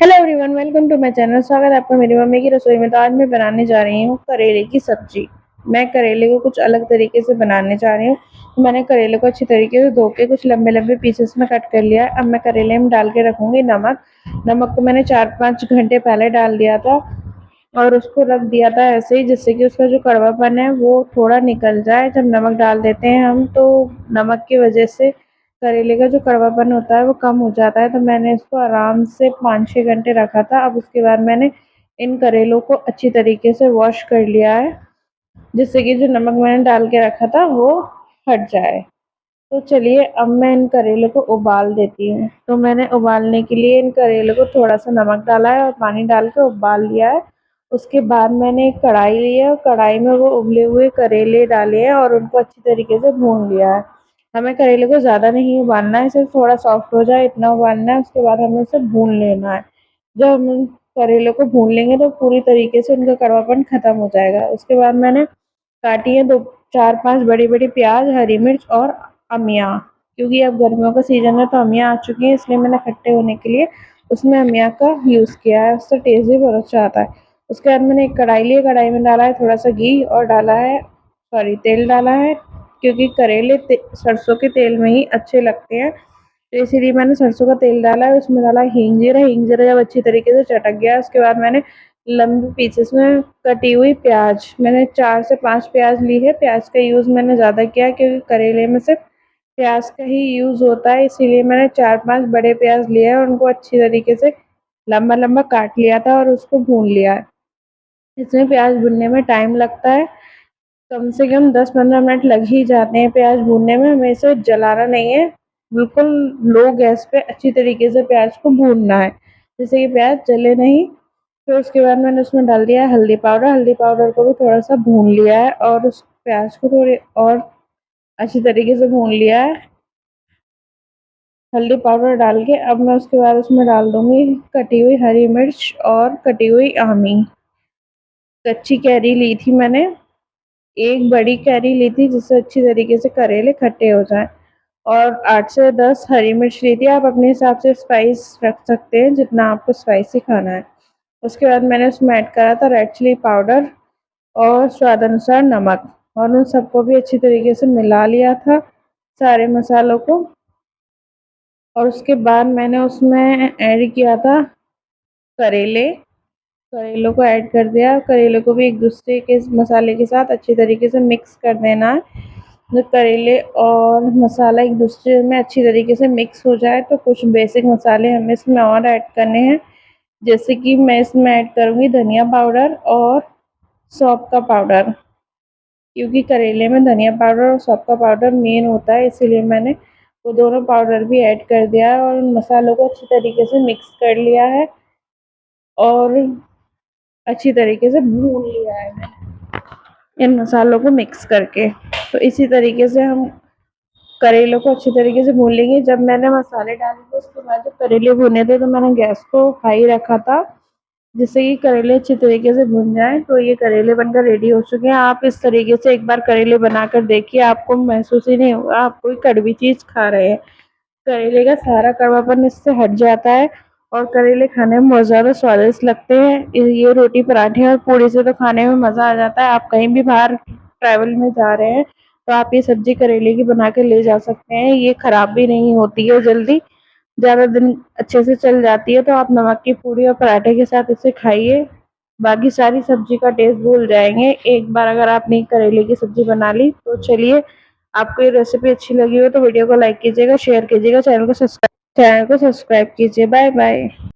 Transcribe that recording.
Hello everyone, welcome to my channel. स्वागत है आपका मेरी मम्मी की रसोई में। तो आज मैं बनाने जा रही हूँ करेले की सब्जी। मैं करेले को कुछ अलग तरीके से बनाने जा रही हूँ। तो मैंने करेले को अच्छी तरीके से धो के कुछ लंबे लंबे पीसेस में कट कर लिया है। अब मैं करेले में डाल के रखूंगी नमक। नमक को मैंने 4-5 घंटे पहले डाल दिया था और उसको रख दिया था ऐसे ही, जिससे कि उसका जो कड़वापन है वो थोड़ा निकल जाए। जब नमक डाल देते हैं हम तो नमक की वजह से करेले का जो कड़वापन होता है वो कम हो जाता है। तो मैंने इसको आराम से 5-6 घंटे रखा था। अब उसके बाद मैंने इन करेलों को अच्छी तरीके से वॉश कर लिया है, जिससे कि जो नमक मैंने डाल के रखा था वो हट जाए। तो चलिए अब मैं इन करेलों को उबाल देती हूँ। तो मैंने उबालने के लिए इन करेलों को थोड़ा सा नमक डाला है और पानी डाल के उबाल लिया है। उसके बाद मैंने एक कढ़ाई ली है और कढ़ाई में वो उबले हुए करेले डाले हैं और उनको अच्छी तरीके से भून लिया है। हमें करेले को ज़्यादा नहीं उबालना है, सिर्फ थोड़ा सॉफ्ट हो जाए इतना उबालना है। उसके बाद हमें उसे भून लेना है। जब हम उन करेले को भून लेंगे तो पूरी तरीके से उनका कड़वापन खत्म हो जाएगा। उसके बाद मैंने काटी है 2-4-5 बड़ी बड़ी प्याज, हरी मिर्च और अमिया। क्योंकि अब गर्मियों का सीजन है तो अमिया आ चुकी है, इसलिए मैंने खट्टे होने के लिए उसमें अमिया का यूज़ किया है। उससे टेस्ट भी बहुत अच्छा आता है। उसके बाद मैंने एक कढ़ाई ली, कढ़ाई में डाला है थोड़ा सा घी और डाला है तेल डाला है, क्योंकि करेले सरसों के तेल में ही अच्छे लगते हैं। तो इसीलिए मैंने सरसों का तेल डाला है। उसमें डाला हींग जीरा। हींग जीरा जब अच्छी तरीके से चटक गया उसके बाद मैंने लंबे पीसेस में कटी हुई प्याज, मैंने 4 से 5 प्याज ली है। प्याज का यूज़ मैंने ज़्यादा किया है क्योंकि करेले में सिर्फ प्याज का ही यूज़ होता है, इसीलिए मैंने 4-5 बड़े प्याज लिए हैं और उनको अच्छी तरीके से लंबा लंबा काट लिया था और उसको भून लिया है। इसमें प्याज भुनने में टाइम लगता है, कम से कम 10-15 मिनट लग ही जाते हैं प्याज भूनने में। हमें इसे जलाना नहीं है, बिल्कुल लो गैस पे अच्छी तरीके से प्याज को भूनना है, जिससे कि प्याज जले नहीं। फिर उसके बाद मैंने उसमें डाल दिया है हल्दी पाउडर। हल्दी पाउडर को भी थोड़ा सा भून लिया है और उस प्याज को थोड़ी और अच्छी तरीके से भून लिया है हल्दी पाउडर डाल के। अब मैं उसके बाद उसमें डाल दूंगी कटी हुई हरी मिर्च और कटी हुई आमी। कच्ची कैरी ली थी मैंने, एक बड़ी कैरी ली थी, जिससे अच्छी तरीके से करेले खट्टे हो जाएं। और 8 से 10 हरी मिर्च ली थी। आप अपने हिसाब से स्पाइस रख सकते हैं जितना आपको स्पाइसी खाना है। उसके बाद मैंने उसमें ऐड करा था रेड चिली पाउडर और स्वाद अनुसार नमक, और उन सबको भी अच्छी तरीके से मिला लिया था सारे मसालों को। और उसके बाद मैंने उसमें ऐड किया था करेले। करेलों को ऐड कर दिया। करेले को भी एक दूसरे के मसाले के साथ अच्छी तरीके से मिक्स कर देना है। जब करेले और मसाला एक दूसरे में अच्छी तरीके से मिक्स हो जाए तो कुछ बेसिक मसाले हमें इसमें और ऐड करने हैं, जैसे कि मैं इसमें ऐड करूँगी धनिया पाउडर और सौंफ का पाउडर। क्योंकि करेले में धनिया पाउडर और सौंफ का पाउडर मेन होता है, इसीलिए मैंने वो दोनों पाउडर भी ऐड कर दिया है और उन मसालों को अच्छी तरीके से मिक्स कर लिया है और अच्छी तरीके से भून लिया है इन मसालों को मिक्स करके। तो इसी तरीके से हम करेलों को अच्छी तरीके से भून लेंगे। जब मैंने मसाले डाले थे उसके बाद जब करेले भुने थे तो मैंने गैस को हाई रखा था, जिससे कि करेले अच्छी तरीके से भुन जाए। तो ये करेले बनकर रेडी हो चुके हैं। आप इस तरीके से एक बार करेले बनाकर देखिए, आपको महसूस ही नहीं होगा आप कोई कड़वी चीज़ खा रहे हैं। करेले का सारा कड़वापन इससे हट जाता है और करेले खाने में बहुत ज़्यादा स्वादिष्ट लगते हैं। ये रोटी पराठे और पूड़ी से तो खाने में मज़ा आ जाता है। आप कहीं भी बाहर ट्रैवल में जा रहे हैं तो आप ये सब्जी करेले की बना के ले जा सकते हैं। ये खराब भी नहीं होती है जल्दी, ज़्यादा दिन अच्छे से चल जाती है। तो आप नमक की पूड़ी और पराठे के साथ इसे खाइए, बाकी सारी सब्जी का टेस्ट भूल जाएंगे एक बार अगर आपने करेले की सब्जी बना ली। तो चलिए, आपको ये रेसिपी अच्छी लगी हो तो वीडियो को लाइक कीजिएगा, शेयर कीजिएगा, चैनल को सब्सक्राइब कीजिए। Bye bye.